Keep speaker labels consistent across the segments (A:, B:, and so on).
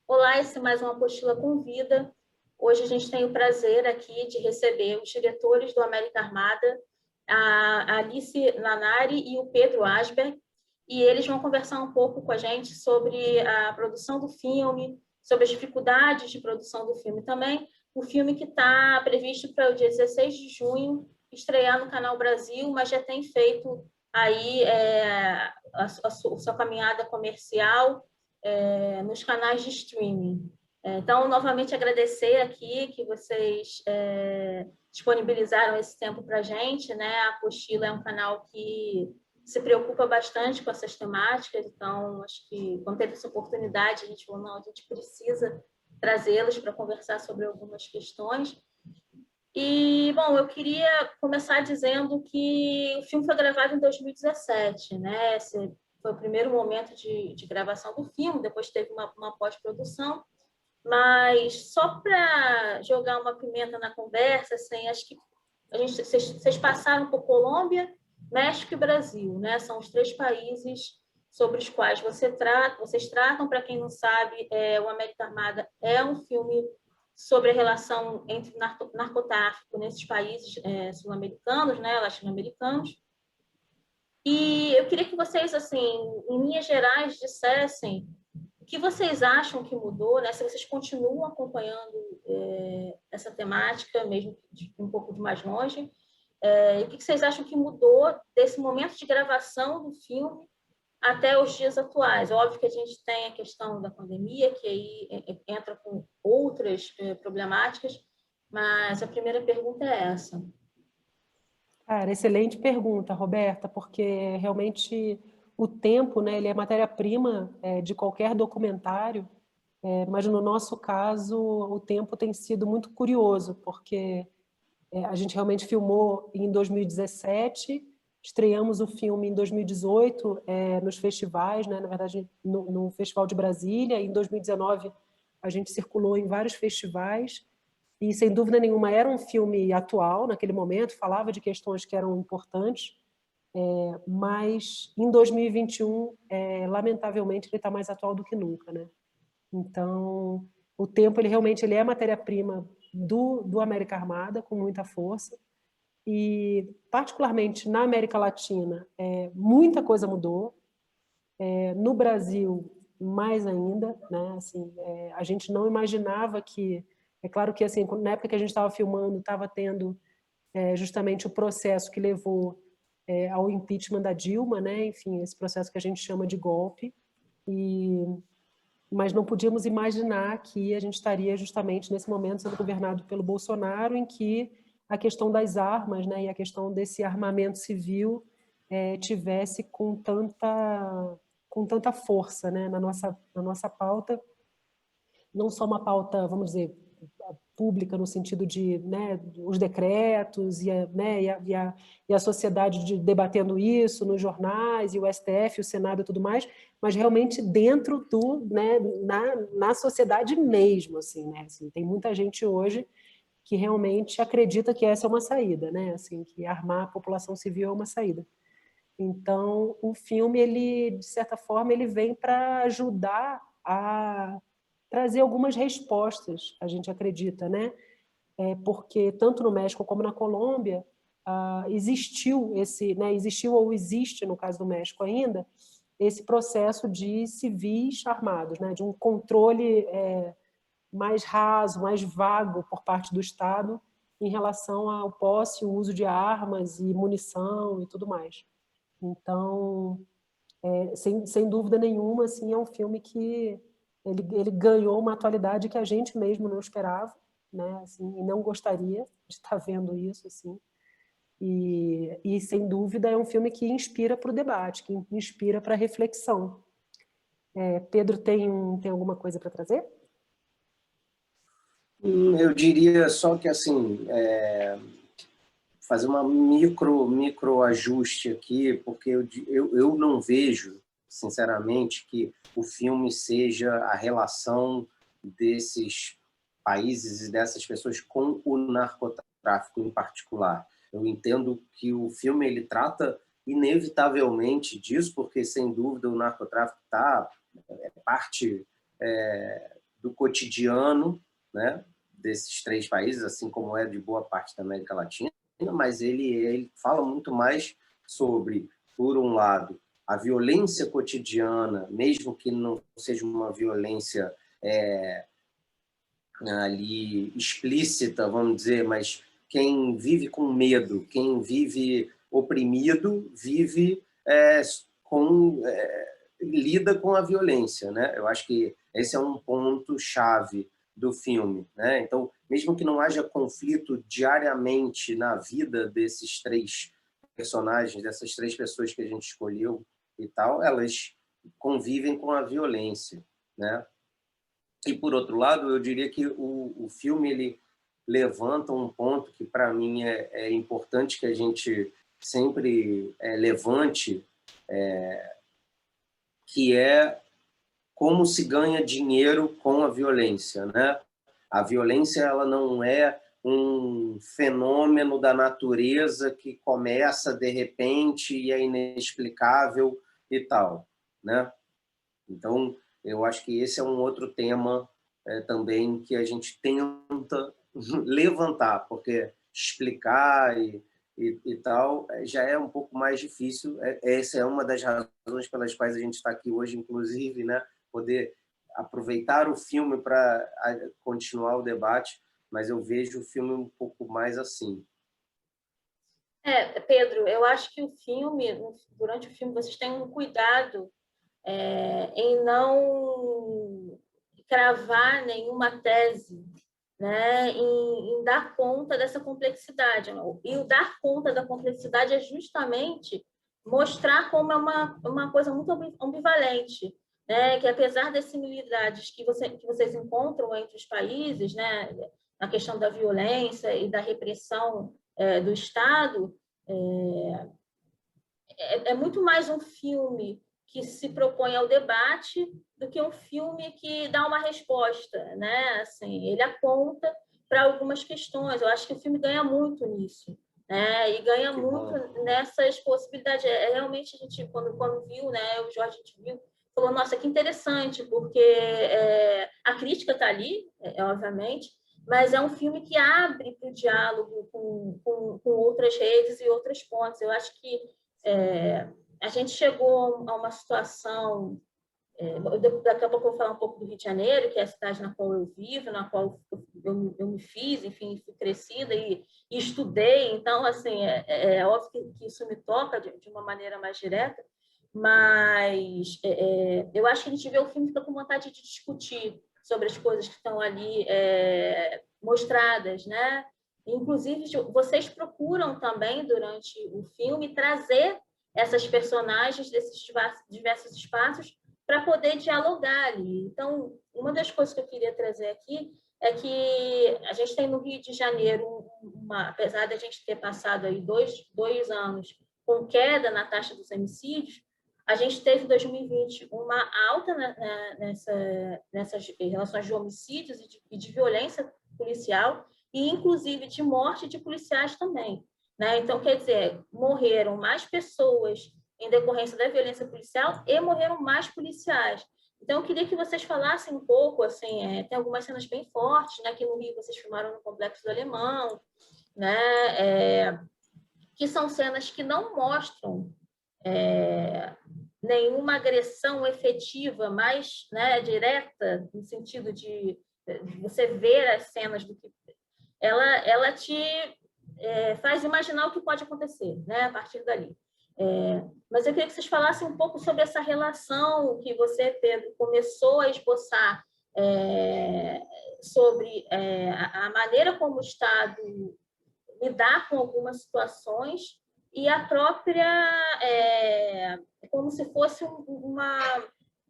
A: Olá, esse é mais uma Apostila com Vida. Hoje a gente tem o prazer aqui de receber os diretores do América Armada, a Alice Lanari e o Pedro Asberg, e eles vão conversar um pouco com a gente sobre a produção do filme, sobre as dificuldades de produção do filme também. O filme que está previsto para o dia 16 de junho estrear no Canal Brasil, mas já tem feito aí a sua caminhada comercial nos canais de streaming. Então, novamente agradecer aqui que vocês disponibilizaram esse tempo para a gente, né? A Apostila é um canal que se preocupa bastante com essas temáticas, então acho que quando teve essa oportunidade, a gente falou, não, a gente precisa trazê-los para conversar sobre algumas questões. E, bom, eu queria começar dizendo que o filme foi gravado em 2017, né? Esse foi o primeiro momento de gravação do filme, depois teve uma pós-produção, mas só para jogar uma pimenta na conversa, assim, acho que vocês passaram por Colômbia, México e Brasil, né? São os três países sobre os quais vocês tratam. Para quem não sabe, o América Armada é um filme sobre a relação entre narcotráfico nesses países sul-americanos, né, latino-americanos. E eu queria que vocês, assim, em linhas gerais, dissessem o que vocês acham que mudou, né? Se vocês continuam acompanhando essa temática, mesmo de um pouco de mais longe, e o que vocês acham que mudou desse momento de gravação do filme até os dias atuais. Óbvio que a gente tem a questão da pandemia, que aí entra com outras problemáticas, mas a primeira pergunta é essa.
B: Cara, excelente pergunta, Roberta, porque realmente o tempo, né, ele é matéria-prima de qualquer documentário, mas no nosso caso o tempo tem sido muito curioso, porque a gente realmente filmou em 2017, estreamos o filme em 2018 nos festivais, né, na verdade no Festival de Brasília, em 2019 a gente circulou em vários festivais, e, sem dúvida nenhuma, era um filme atual naquele momento, falava de questões que eram importantes, mas em 2021, lamentavelmente, ele está mais atual do que nunca, né? Então, o tempo, ele realmente ele é matéria-prima do América Armada, com muita força, e, particularmente na América Latina, muita coisa mudou. No Brasil, mais ainda, né? Assim, a gente não imaginava que... É claro que, assim, na época que a gente estava filmando, estava tendo justamente o processo que levou ao impeachment da Dilma, né? Enfim, esse processo que a gente chama de golpe. Mas não podíamos imaginar que a gente estaria justamente nesse momento sendo governado pelo Bolsonaro, em que a questão das armas, né, e a questão desse armamento civil tivesse com tanta força, né, na nossa pauta, não só uma pauta, vamos dizer, pública no sentido de, né, os decretos e a sociedade debatendo isso nos jornais, e o STF, o Senado e tudo mais, mas realmente dentro né, na sociedade mesmo, assim, né? Assim, tem muita gente hoje que realmente acredita que essa é uma saída, né? Assim, que armar a população civil é uma saída. Então, o filme, ele, de certa forma, ele vem para ajudar a trazer algumas respostas, a gente acredita, né? Porque tanto no México como na Colômbia existiu existiu ou existe, no caso do México ainda, esse processo de civis armados, né? De um controle mais raso, mais vago por parte do Estado em relação ao posse e o uso de armas e munição e tudo mais. Então, sem dúvida nenhuma, assim, é um filme que ele ganhou uma atualidade que a gente mesmo não esperava, né? Assim, e não gostaria de estar vendo isso, assim. E sem dúvida é um filme que inspira para o debate, que inspira para a reflexão. Pedro, tem alguma coisa para trazer?
C: Eu diria só que, assim, fazer uma micro ajuste aqui, porque eu não vejo, sinceramente, que o filme seja a relação desses países e dessas pessoas com o narcotráfico em particular. Eu entendo que o filme ele trata inevitavelmente disso, porque, sem dúvida, o narcotráfico é parte do cotidiano, né, desses 3 países, assim como é de boa parte da América Latina, mas ele fala muito mais sobre, por um lado, a violência cotidiana, mesmo que não seja uma violência ali explícita, vamos dizer, mas quem vive com medo, quem vive oprimido, vive lida com a violência, né? Eu acho que esse é um ponto chave do filme, né? Então, mesmo que não haja conflito diariamente na vida desses 3 personagens, dessas 3 pessoas que a gente escolheu e tal, elas convivem com a violência, né? E, por outro lado, eu diria que o filme ele levanta um ponto que, para mim, é importante que a gente sempre levante, que é como se ganha dinheiro com a violência, né? A violência ela não é um fenômeno da natureza que começa de repente e é inexplicável e tal, né? Então, eu acho que esse é um outro tema também que a gente tenta levantar, porque explicar e tal já é um pouco mais difícil. Essa é uma das razões pelas quais a gente está aqui hoje, inclusive, né? Poder aproveitar o filme para continuar o debate, mas eu vejo o filme um pouco mais assim.
A: Pedro, eu acho que durante o filme, vocês têm um cuidado em não cravar nenhuma tese, né, em dar conta dessa complexidade. E o dar conta da complexidade é justamente mostrar como é uma coisa muito ambivalente, né, que apesar das similaridades que vocês encontram entre os países, né, na questão da violência e da repressão do Estado, é muito mais um filme que se propõe ao debate do que um filme que dá uma resposta, né? Assim, ele aponta para algumas questões. Eu acho que o filme ganha muito nisso, né? E ganha muito nessas possibilidades. Realmente a gente quando viu, né? O Jorge a gente viu, falou, nossa, que interessante, porque a crítica está ali, obviamente, mas é um filme que abre para o diálogo com outras redes e outras pontes. Eu acho que a gente chegou a uma situação, daqui a pouco eu vou falar um pouco do Rio de Janeiro, que é a cidade na qual eu vivo, na qual eu me fiz, enfim, fui crescida e estudei, então, assim, é óbvio que isso me toca de uma maneira mais direta, mas eu acho que a gente vê o filme e fica com vontade de discutir sobre as coisas que estão ali mostradas, né? Inclusive, vocês procuram também, durante o filme, trazer essas personagens desses diversos espaços para poder dialogar ali. Então, uma das coisas que eu queria trazer aqui é que a gente tem no Rio de Janeiro, apesar de a gente ter passado aí dois anos com queda na taxa dos homicídios, a gente teve em 2020 uma alta nessas relações de homicídios e de violência policial, e inclusive de morte de policiais também, né? Então, quer dizer, morreram mais pessoas em decorrência da violência policial e morreram mais policiais. Então, eu queria que vocês falassem um pouco, assim, tem algumas cenas bem fortes, né? Aqui no Rio vocês filmaram no Complexo do Alemão, né? Que são cenas que não mostram nenhuma agressão efetiva, mais, né, direta, no sentido de você ver as cenas do que ela te faz imaginar o que pode acontecer, né, a partir dali. Mas eu queria que vocês falassem um pouco sobre essa relação que você, Pedro, começou a esboçar sobre a maneira como o Estado lidar com algumas situações e a própria, como se fosse uma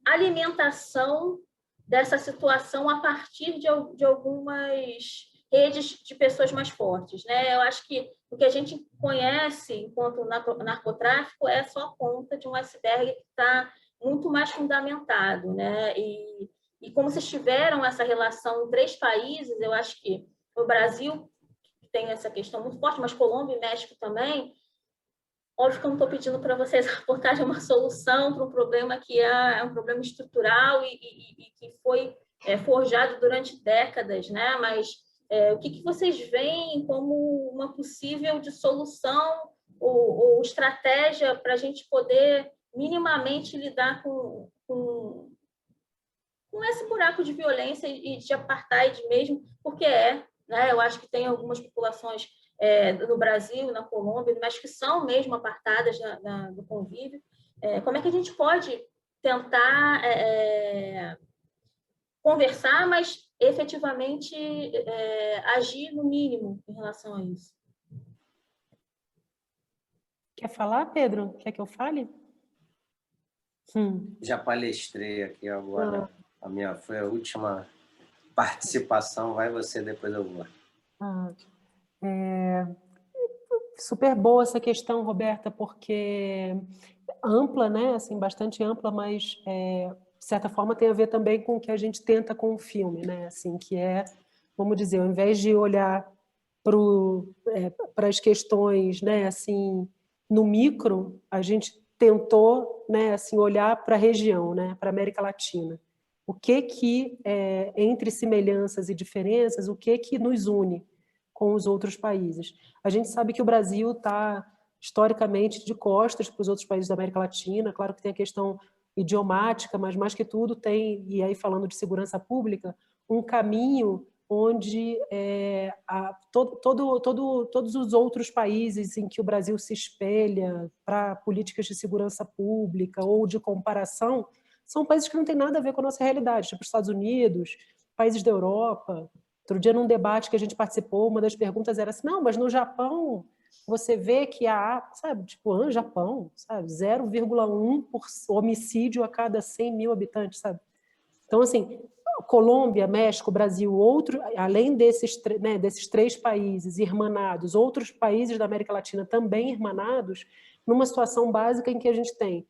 A: alimentação dessa situação a partir de algumas redes de pessoas mais fortes, né? Eu acho que o que a gente conhece enquanto narcotráfico é só a ponta de um iceberg que está muito mais fundamentado, né? E E como vocês tiveram essa relação em 3 países, eu acho que o Brasil tem essa questão muito forte, mas Colômbia e México também. Óbvio que eu não estou pedindo para vocês apontarem uma solução para um problema que é um problema estrutural e que foi forjado durante décadas, né? Mas o que vocês veem como uma possível dissolução ou estratégia para a gente poder minimamente lidar com esse buraco de violência e de apartheid mesmo, porque né? Eu acho que tem algumas populações no Brasil, na Colômbia, mas que são mesmo apartadas do convívio. Como é que a gente pode tentar conversar, mas efetivamente agir no mínimo em relação a isso?
B: Quer falar, Pedro? Quer que eu fale?
C: Já palestrei aqui agora. Foi a última participação. Vai você, depois eu vou.
B: Super boa essa questão, Roberta, porque ampla, né? Assim, bastante ampla, mas de certa forma tem a ver também com o que a gente tenta com o filme, né? Assim, que vamos dizer, ao invés de olhar para as questões, né? Assim, no micro, a gente tentou, né? Assim, olhar para a região, né? Para a América Latina. O que entre semelhanças e diferenças, o que nos une com os outros países? A gente sabe que o Brasil está historicamente de costas para os outros países da América Latina. Claro que tem a questão idiomática, mas mais que tudo tem, e aí falando de segurança pública, um caminho onde todos os outros países em que o Brasil se espelha para políticas de segurança pública ou de comparação são países que não têm nada a ver com a nossa realidade, tipo os Estados Unidos, países da Europa. Outro dia, num debate que a gente participou, uma das perguntas era assim, não, mas no Japão você vê que sabe, tipo, Japão, sabe, 0,1 por homicídio a cada 100 mil habitantes, sabe? Então, assim, Colômbia, México, Brasil, além desses 3 países irmanados, outros países da América Latina também irmanados, numa situação básica em que a gente tem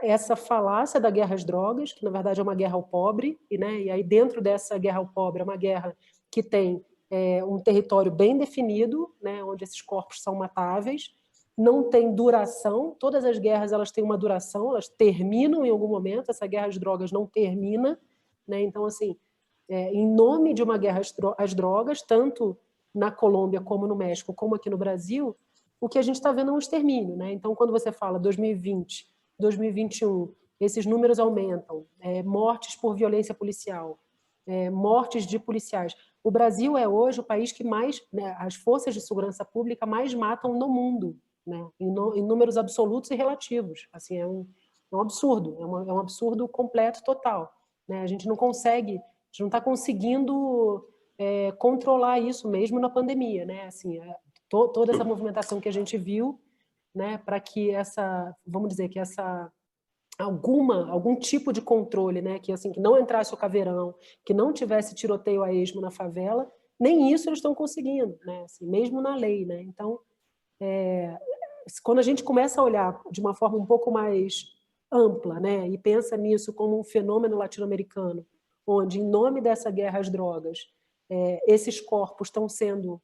B: essa falácia da guerra às drogas, que na verdade é uma guerra ao pobre, e aí dentro dessa guerra ao pobre é uma guerra que tem um território bem definido, né, onde esses corpos são matáveis, não tem duração, todas as guerras elas têm uma duração, elas terminam em algum momento, essa guerra às drogas não termina, né, então assim, em nome de uma guerra às drogas, tanto na Colômbia como no México, como aqui no Brasil, o que a gente está vendo é um extermínio, né? Então, quando você fala 2020, 2021, esses números aumentam, mortes por violência policial, mortes de policiais. O Brasil é hoje o país que mais, né, as forças de segurança pública mais matam no mundo, né, em números absolutos e relativos. Assim, é um absurdo, é um absurdo completo, total. Né? A gente não está conseguindo controlar isso mesmo na pandemia. Né? Assim, toda essa movimentação que a gente viu, né, para que vamos dizer, que algum tipo de controle, né, que assim, que não entrasse o caveirão, que não tivesse tiroteio a esmo na favela, nem isso eles estão conseguindo, né, assim, mesmo na lei, né? Então, quando a gente começa a olhar de uma forma um pouco mais ampla, né, e pensa nisso como um fenômeno latino-americano, onde, em nome dessa guerra às drogas, esses corpos estão sendo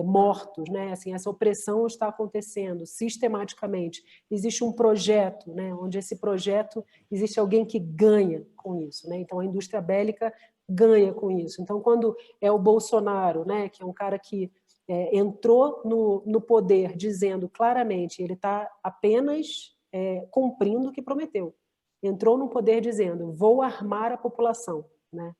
B: mortos, né? Assim, essa opressão está acontecendo sistematicamente. Existe um projeto, né? Onde esse projeto existe alguém que ganha com isso, né? Então a indústria bélica ganha com isso. Então quando é o Bolsonaro, né? Que é um cara que entrou no poder dizendo claramente, ele está apenas cumprindo o que prometeu. Entrou no poder dizendo, vou armar a população, né?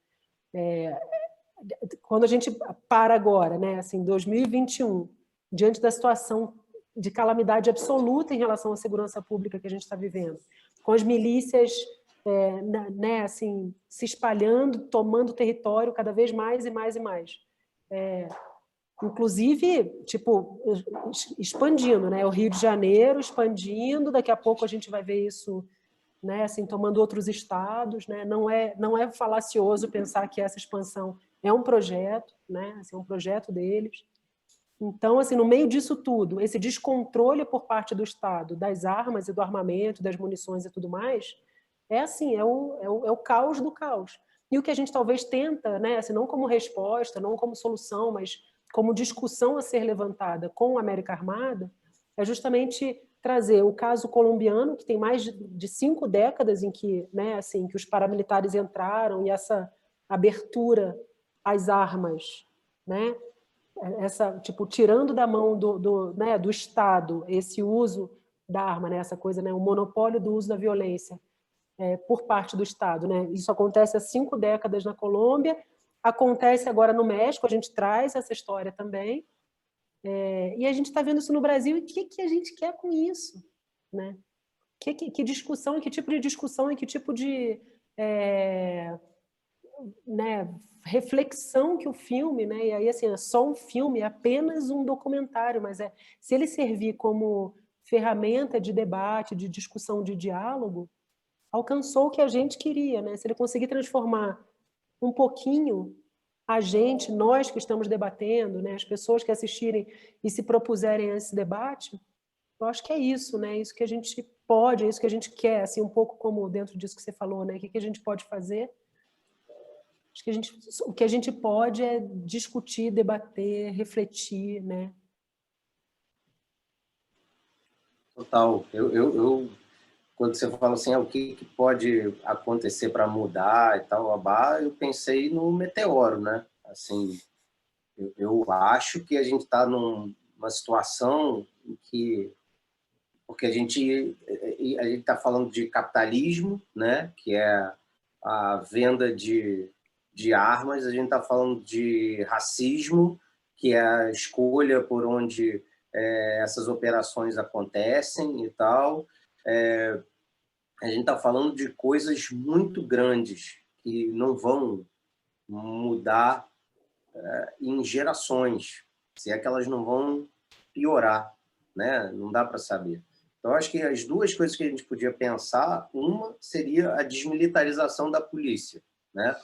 B: Quando a gente para agora, né, assim, 2021, diante da situação de calamidade absoluta em relação à segurança pública que a gente está vivendo, com as milícias né, assim, se espalhando, tomando território cada vez mais e mais e mais. Inclusive, tipo, expandindo, né? O Rio de Janeiro expandindo, daqui a pouco a gente vai ver isso, né, assim, tomando outros estados, né? Não é falacioso pensar que essa expansão é um projeto, né? Assim, é um projeto deles. Então, assim, no meio disso tudo, esse descontrole por parte do Estado das armas e do armamento, das munições e tudo mais, assim, é o caos do caos. E o que a gente talvez tenta, né, assim, não como resposta, não como solução, mas como discussão a ser levantada com a América Armada, é justamente trazer o caso colombiano, que tem mais de 5 décadas em que, né, assim, que os paramilitares entraram e essa abertura às armas, né, essa, tipo, tirando da mão né, do Estado esse uso da arma, né, essa coisa, né, o monopólio do uso da violência por parte do Estado, né? Isso acontece há 5 décadas na Colômbia, acontece agora no México, a gente traz essa história também, e a gente está vendo isso no Brasil, e o que a gente quer com isso, né? Que discussão, que tipo de discussão, e que tipo de né, reflexão que o filme, né? E aí assim, é só um filme, é apenas um documentário, mas se ele servir como ferramenta de debate, de discussão, de diálogo, alcançou o que a gente queria, né? Se ele conseguir transformar um pouquinho a gente, nós que estamos debatendo, né, as pessoas que assistirem e se propuserem a esse debate, eu acho que é isso, né? Isso que a gente pode, é isso que a gente quer, assim, um pouco como dentro disso que você falou, né? O que a gente pode fazer? Acho que o que a gente pode é discutir, debater, refletir, né?
C: Total. Quando você fala assim, o que pode acontecer para mudar e tal, eu pensei no meteoro, né? Assim, eu acho que a gente está numa situação em que, porque a gente está falando de capitalismo, né? Que é a venda de armas, a gente está falando de racismo, que é a escolha por onde essas operações acontecem e tal. A gente está falando de coisas muito grandes que não vão mudar em gerações, se é que elas não vão piorar, né? Não dá para saber. Então, acho que as duas coisas que a gente podia pensar, uma seria a desmilitarização da polícia, né?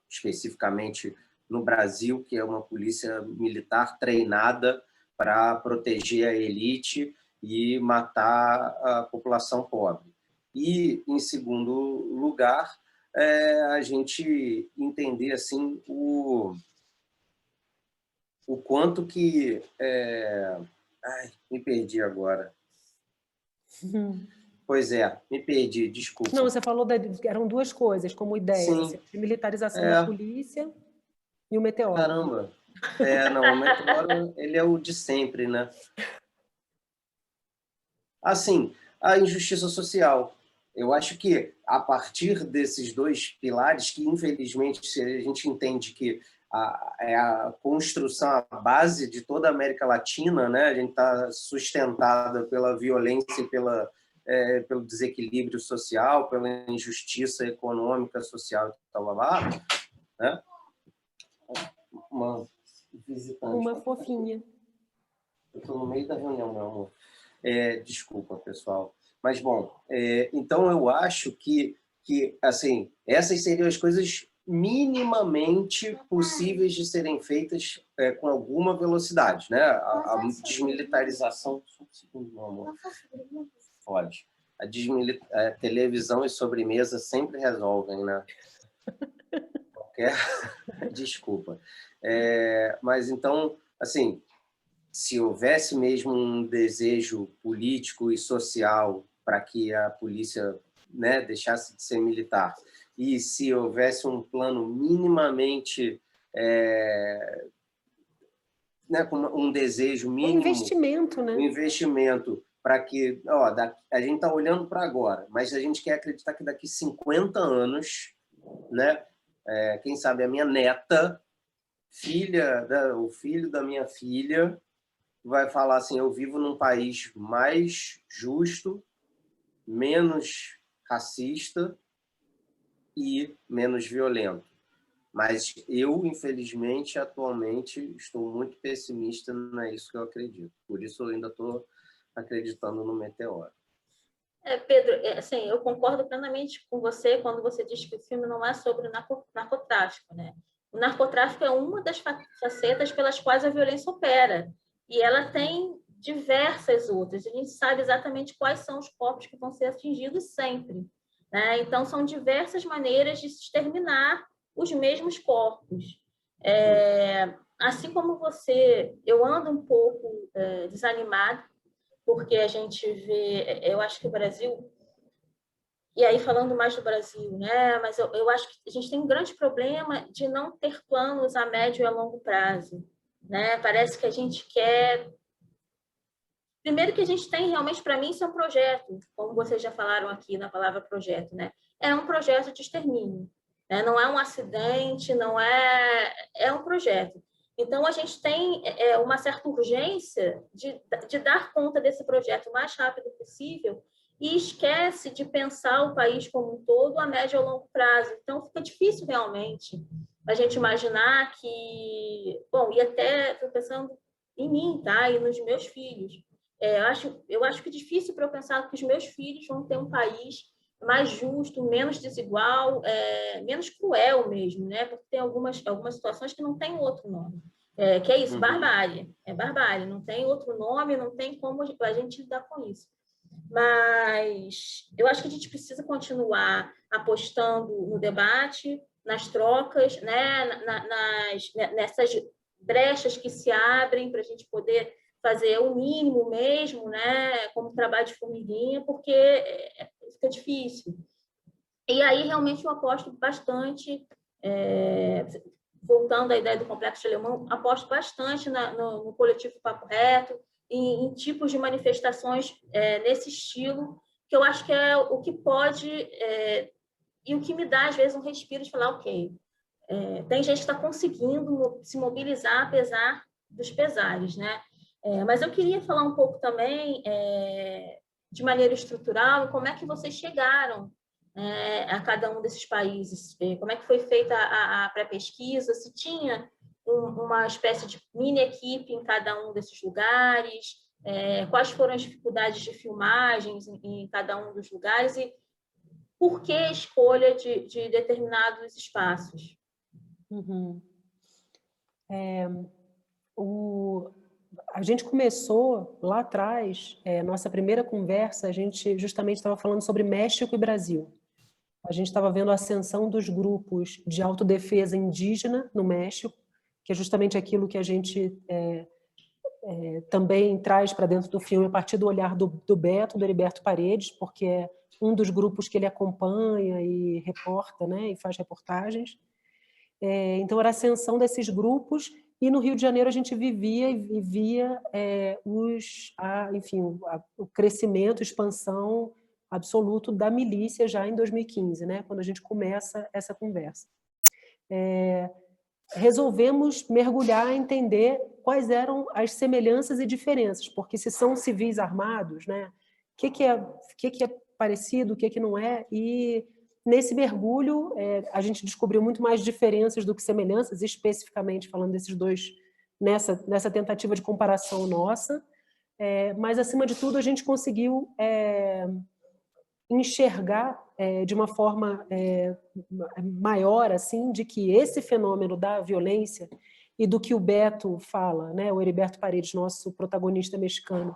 C: Especificamente no Brasil, que é uma polícia militar treinada para proteger a elite e matar a população pobre. E, em segundo lugar, a gente entender assim o quanto que... Ai, me perdi agora. Pois é, me perdi, desculpa.
B: Não, você falou eram duas coisas como ideias, assim, a militarização da polícia e o meteoro.
C: Caramba. Não, o meteoro, ele é o de sempre, né? Assim, a injustiça social. Eu acho que, a partir desses dois pilares, que, infelizmente, se a gente entende que é a construção, a base de toda a América Latina, né? A gente está sustentada pela violência e pelo desequilíbrio social, pela injustiça econômica, social, tal, né? Uma visitante.
B: Uma fofinha.
C: Eu estou no meio da reunião, meu amor. Desculpa, pessoal. Mas, bom, então eu acho que assim, essas seriam as coisas minimamente possíveis de serem feitas com alguma velocidade, né? A desmilitarização... Só um segundo, meu amor. Pode. A televisão e sobremesa sempre resolvem, né? Qualquer... Desculpa. Mas, então, assim, se houvesse mesmo um desejo político e social para que a polícia, né, deixasse de ser militar, e se houvesse um plano minimamente, né, com um desejo mínimo...
B: Um investimento, né?
C: Um investimento para que... a gente está olhando para agora, mas a gente quer acreditar que daqui 50 anos, né, quem sabe a minha neta, o filho da minha filha, vai falar assim, eu vivo num país mais justo, menos racista e menos violento. Mas eu, infelizmente, atualmente, estou muito pessimista, não é isso que eu acredito. Por isso eu ainda estou acreditando no meteoro.
A: Pedro, assim, eu concordo plenamente com você quando você diz que o filme não é sobre narcotráfico, né? O narcotráfico é uma das facetas pelas quais a violência opera. E ela tem diversas outras. A gente sabe exatamente quais são os corpos que vão ser atingidos sempre, né? Então, são diversas maneiras de se exterminar os mesmos corpos. Assim como você, eu ando um pouco desanimada, porque a gente vê, eu acho que o Brasil, e aí falando mais do Brasil, né? Mas eu acho que a gente tem um grande problema de não ter planos a médio e a longo prazo, né? Parece que a gente quer. Primeiro que a gente tem realmente, para mim, isso é um projeto, como vocês já falaram aqui na palavra projeto, né? É um projeto de extermínio, né? Não é um acidente, não é, é um projeto. Então a gente tem uma certa urgência de dar conta desse projeto o mais rápido possível e esquece de pensar o país como um todo a médio ou longo prazo. Então fica difícil realmente a gente imaginar que, bom, e até estou pensando em mim, tá? E nos meus filhos. Eu acho que é difícil para eu pensar que os meus filhos vão ter um país mais justo, menos desigual, menos cruel mesmo, né? Porque tem algumas situações que não tem outro nome. Que é isso, barbárie. É barbárie, não tem outro nome, não tem como a gente lidar com isso. Mas eu acho que a gente precisa continuar apostando no debate, nas trocas, né? Nessas brechas que se abrem para a gente poder fazer o mínimo mesmo, né, como trabalho de formiguinha, porque fica difícil. E aí, realmente, eu aposto bastante, voltando à ideia do Complexo de Alemão, aposto bastante no coletivo Papo Reto, em tipos de manifestações nesse estilo, que eu acho que é o que pode, e o que me dá, às vezes, um respiro de falar, ok, tem gente que está conseguindo se mobilizar apesar dos pesares, né? Mas eu queria falar um pouco também, de maneira estrutural, como é que vocês chegaram a cada um desses países, como é que foi feita a pré-pesquisa, se tinha uma espécie de mini-equipe em cada um desses lugares, quais foram as dificuldades de filmagens em cada um dos lugares e por que a escolha de determinados espaços?
B: Uhum. A gente começou lá atrás, nossa primeira conversa, a gente justamente estava falando sobre México e Brasil. A gente estava vendo a ascensão dos grupos de autodefesa indígena no México, que é justamente aquilo que a gente também traz para dentro do filme a partir do olhar do Beto, do Heriberto Paredes, porque é um dos grupos que ele acompanha e reporta, né, e faz reportagens. Então, era a ascensão desses grupos, e no Rio de Janeiro a gente vivia e via o crescimento, expansão absoluto da milícia já em 2015, né, quando a gente começa essa conversa. Resolvemos mergulhar e entender quais eram as semelhanças e diferenças, porque se são civis armados, né, o que é parecido, o que não é, e nesse mergulho a gente descobriu muito mais diferenças do que semelhanças, especificamente falando desses dois, nessa tentativa de comparação nossa, mas acima de tudo a gente conseguiu enxergar de uma forma maior, assim, de que esse fenômeno da violência e do que o Beto fala, né, o Heriberto Paredes, nosso protagonista mexicano,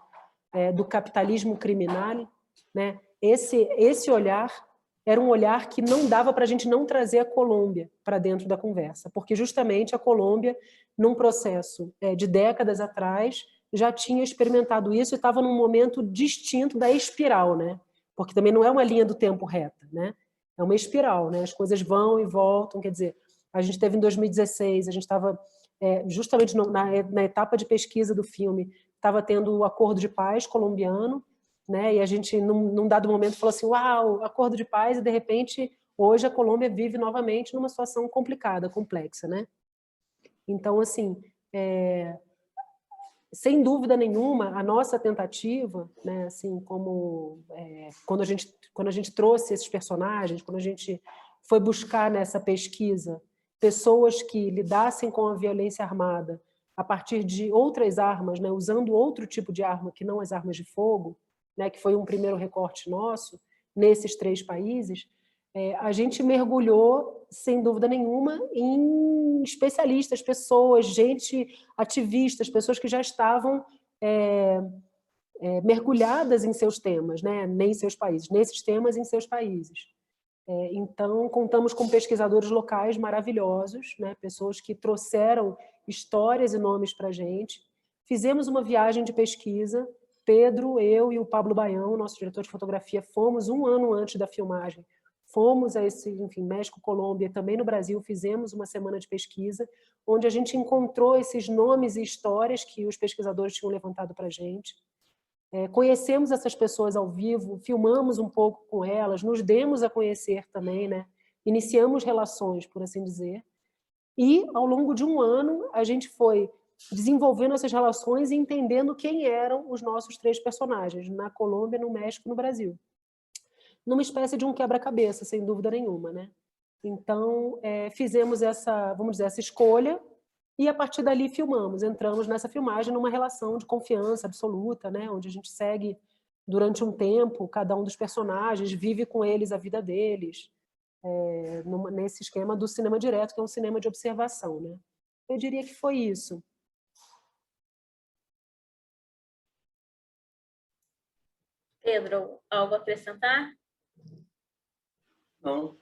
B: do capitalismo criminal, né, esse olhar era um olhar que não dava para a gente não trazer a Colômbia para dentro da conversa, porque justamente a Colômbia, num processo de décadas atrás, já tinha experimentado isso e estava num momento distinto da espiral, né? Porque também não é uma linha do tempo reta, né? É uma espiral, né? As coisas vão e voltam, quer dizer, a gente teve em 2016, a gente estava justamente na etapa de pesquisa do filme, estava tendo o acordo de paz colombiano, né? E a gente, num dado momento, falou assim, uau, acordo de paz, e de repente, hoje a Colômbia vive novamente numa situação complicada, complexa, né? Então, assim, sem dúvida nenhuma, a nossa tentativa, né, assim, como quando a gente trouxe esses personagens, quando a gente foi buscar nessa pesquisa pessoas que lidassem com a violência armada a partir de outras armas, né, usando outro tipo de arma que não as armas de fogo, né, que foi um primeiro recorte nosso nesses 3 países, a gente mergulhou, sem dúvida nenhuma, em especialistas, pessoas, gente, ativistas, pessoas que já estavam mergulhadas em seus temas, né, em seus países, nesses temas em seus países. Então, contamos com pesquisadores locais maravilhosos, né? Pessoas que trouxeram histórias e nomes para a gente. Fizemos uma viagem de pesquisa, Pedro, eu e o Pablo Baião, nosso diretor de fotografia, fomos um ano antes da filmagem. Fomos a México, Colômbia, também no Brasil, fizemos uma semana de pesquisa, onde a gente encontrou esses nomes e histórias que os pesquisadores tinham levantado para a gente. Conhecemos essas pessoas ao vivo, filmamos um pouco com elas, nos demos a conhecer também, né? Iniciamos relações, por assim dizer. E, ao longo de um ano, a gente foi desenvolvendo essas relações e entendendo quem eram os nossos 3 personagens, na Colômbia, no México e no Brasil. Numa espécie de um quebra-cabeça, sem dúvida nenhuma, né? Então, fizemos essa, vamos dizer, essa escolha e, a partir dali, filmamos. Entramos nessa filmagem numa relação de confiança absoluta, né? Onde a gente segue durante um tempo cada um dos personagens, vive com eles a vida deles, nesse esquema do cinema direto, que é um cinema de observação, né? Eu diria que foi isso.
A: Pedro, algo a acrescentar?
C: Não,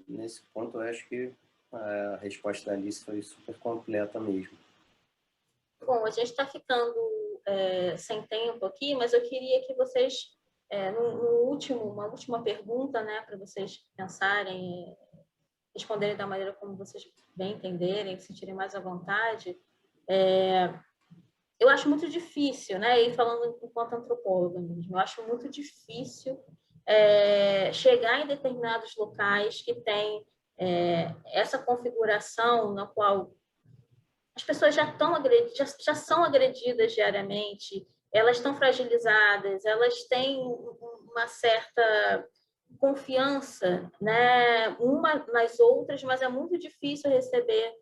C: nesse ponto eu acho que a resposta da Alice foi super completa mesmo.
A: Bom, a gente está ficando sem tempo aqui, mas eu queria que vocês, uma última pergunta, né, para vocês pensarem, responderem da maneira como vocês bem entenderem, se sentirem mais à vontade. Eu acho muito difícil, né, e falando enquanto antropóloga mesmo, eu acho muito difícil chegar em determinados locais que têm essa configuração na qual as pessoas já são agredidas diariamente, elas estão fragilizadas, elas têm uma certa confiança, né, uma nas outras, mas é muito difícil receber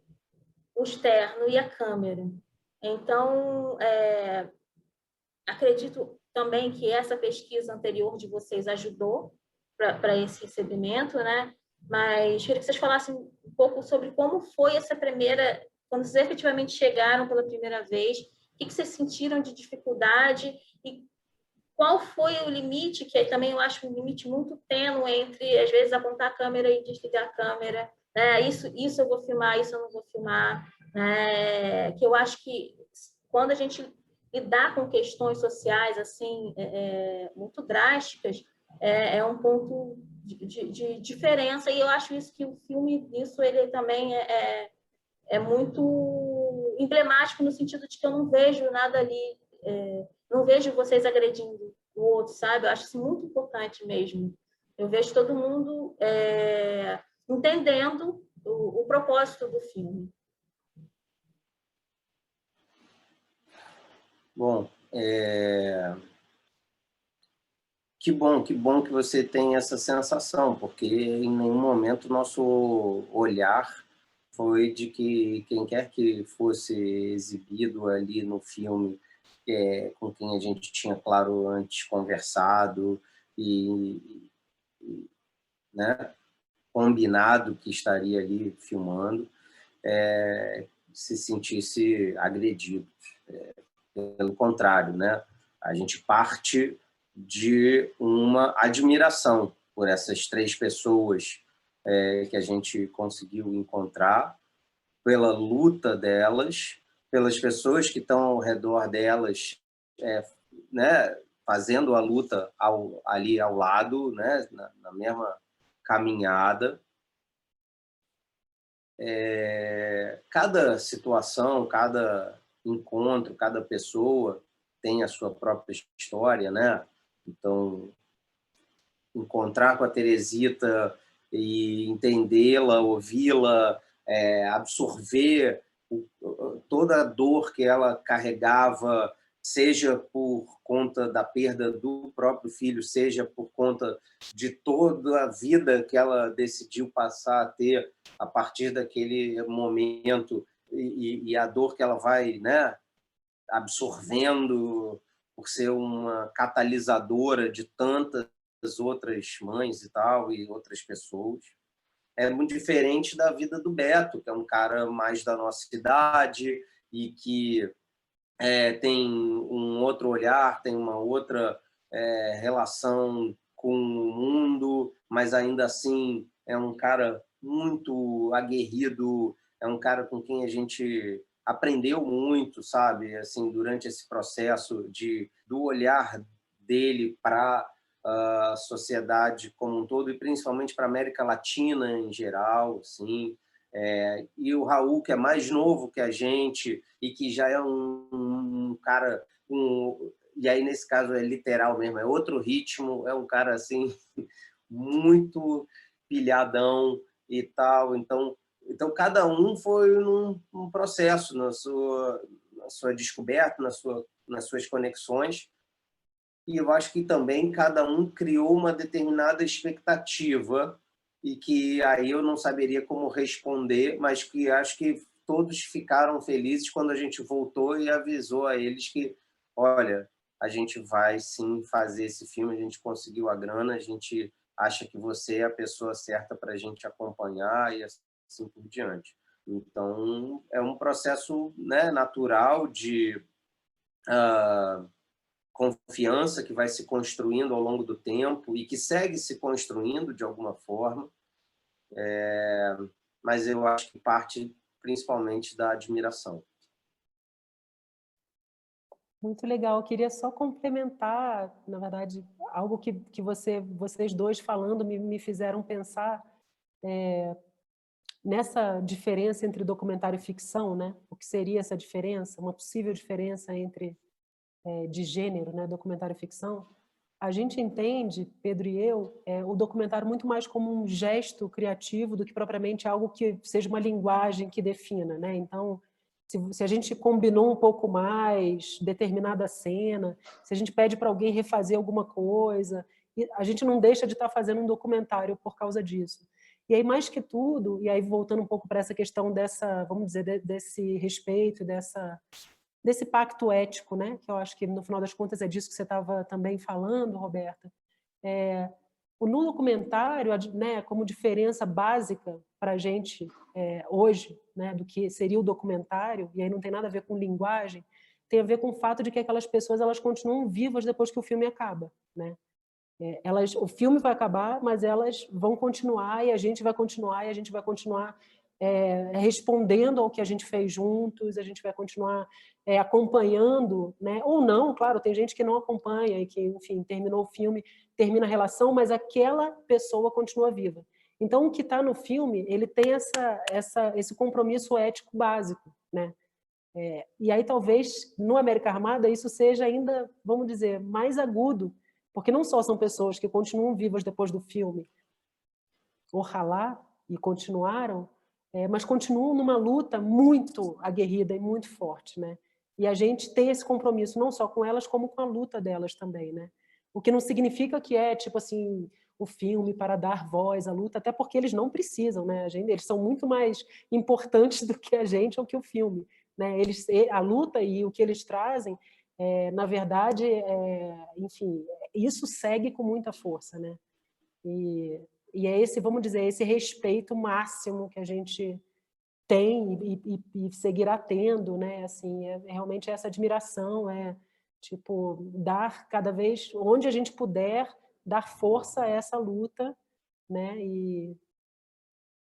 A: o externo e a câmera. Então, acredito também que essa pesquisa anterior de vocês ajudou para esse recebimento, né? Mas queria que vocês falassem um pouco sobre como foi essa primeira, quando vocês efetivamente chegaram pela primeira vez, o que vocês sentiram de dificuldade e qual foi o limite, que também eu acho um limite muito tênue entre, às vezes, apontar a câmera e desligar a câmera, né? Isso eu vou filmar, isso eu não vou filmar, né? Que eu acho que quando a gente lidar com questões sociais assim muito drásticas, é um ponto de diferença, e eu acho isso que o filme, isso ele também é muito emblemático no sentido de que eu não vejo nada ali, não vejo vocês agredindo o outro, sabe? Eu acho isso muito importante mesmo. Eu vejo todo mundo entendendo o propósito do filme.
C: Bom, que bom que você tem essa sensação, porque em nenhum momento o nosso olhar foi de que quem quer que fosse exibido ali no filme, com quem a gente tinha, claro, antes conversado e né, combinado que estaria ali filmando, se sentisse agredido. Pelo contrário, né? A gente parte de uma admiração por essas 3 pessoas que a gente conseguiu encontrar, pela luta delas, pelas pessoas que estão ao redor delas, né, fazendo a luta ali ao lado, né, na mesma caminhada. Cada situação, cada encontro, cada pessoa tem a sua própria história, né? Então, encontrar com a Teresita e entendê-la, ouvi-la, absorver toda a dor que ela carregava, seja por conta da perda do próprio filho, seja por conta de toda a vida que ela decidiu passar a ter a partir daquele momento, e a dor que ela vai, né, absorvendo por ser uma catalisadora de tantas outras mães e tal, e outras pessoas. É muito diferente da vida do Beto, que é um cara mais da nossa idade e que tem um outro olhar, tem uma outra relação com o mundo, mas ainda assim é um cara muito aguerrido, é um cara com quem a gente aprendeu muito, sabe? Assim, durante esse processo do olhar dele para a sociedade como um todo e principalmente para a América Latina em geral, assim. E o Raul, que é mais novo que a gente e que já é um cara e aí nesse caso é literal mesmo, é outro ritmo, é um cara assim muito pilhadão e tal. Então cada um foi num processo na sua descoberta, nas suas conexões. E eu acho que também cada um criou uma determinada expectativa e que aí eu não saberia como responder, mas que acho que todos ficaram felizes quando a gente voltou e avisou a eles que, olha, a gente vai sim fazer esse filme, a gente conseguiu a grana, a gente acha que você é a pessoa certa para a gente acompanhar e assim por diante. Então, é um processo, né, natural de confiança que vai se construindo ao longo do tempo e que segue se construindo de alguma forma, mas eu acho que parte principalmente da admiração.
B: Muito legal. Eu queria só complementar, na verdade, algo que vocês dois falando me fizeram pensar nessa diferença entre documentário e ficção, né? O que seria essa diferença? Uma possível diferença entre de gênero, né? Documentário e ficção. A gente entende, Pedro e eu, o documentário muito mais como um gesto criativo do que propriamente algo que seja uma linguagem que defina, né? Então, se a gente combinou um pouco mais determinada cena, se a gente pede para alguém refazer alguma coisa, a gente não deixa de estar fazendo um documentário por causa disso. E aí, mais que tudo, e aí voltando um pouco para essa questão dessa, vamos dizer, desse respeito, desse pacto ético, né? Que eu acho que, no final das contas, é disso que você estava também falando, Roberta. No documentário, né, como diferença básica para a gente hoje, né, do que seria o documentário, e aí não tem nada a ver com linguagem, tem a ver com o fato de que aquelas pessoas elas continuam vivas depois que o filme acaba, né? O filme vai acabar, mas elas vão continuar e a gente vai continuar e a gente vai continuar respondendo ao que a gente fez juntos, a gente vai continuar acompanhando, né? Ou não, claro, tem gente que não acompanha e que, enfim, terminou o filme, termina a relação, mas aquela pessoa continua viva. Então, o que está no filme, ele tem esse compromisso ético básico, né? E aí, talvez, no América Armada, isso seja ainda, vamos dizer, mais agudo, porque não só são pessoas que continuam vivas depois do filme, oxalá, e continuaram, mas continuam numa luta muito aguerrida e muito forte, né? E a gente tem esse compromisso não só com elas, como com a luta delas também, né? O que não significa que tipo assim, o filme para dar voz à luta, até porque eles não precisam, né? Eles são muito mais importantes do que a gente ou que o filme, né? A luta e o que eles trazem, na verdade, enfim, isso segue com muita força, né? E é esse, vamos dizer, esse respeito máximo que a gente tem e seguirá tendo, né? Assim, realmente essa admiração, tipo, dar cada vez, onde a gente puder, dar força a essa luta, né? E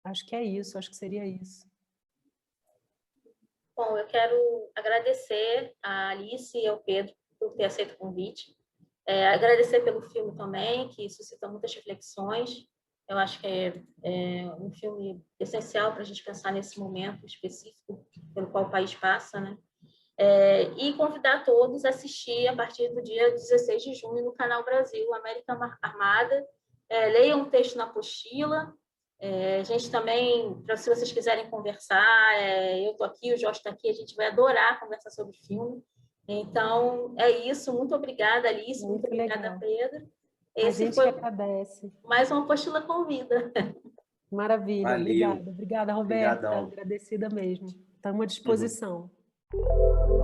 B: acho que é isso, acho que seria isso.
A: Bom, eu quero agradecer a Alice e ao Pedro por ter aceito o convite. Agradecer pelo filme também, que suscita muitas reflexões. Eu acho que é um filme essencial para a gente pensar nesse momento específico pelo qual o país passa, né? E convidar todos a assistir a partir do dia 16 de junho no Canal Brasil, América Armada. Leiam um texto na apostila. A gente também, se vocês quiserem conversar, eu estou aqui, o Jorge está aqui, a gente vai adorar conversar sobre o filme. Então, é isso. Muito obrigada, Alice. Muito obrigada,
B: legal.
A: Pedro.
B: Esse a gente foi que agradece.
A: Mais uma apostila convida.
B: Maravilha.
C: Valeu.
B: Obrigada. Obrigada, Roberta.
C: Obrigadão.
B: Agradecida mesmo. Estamos à disposição.
C: Uhum.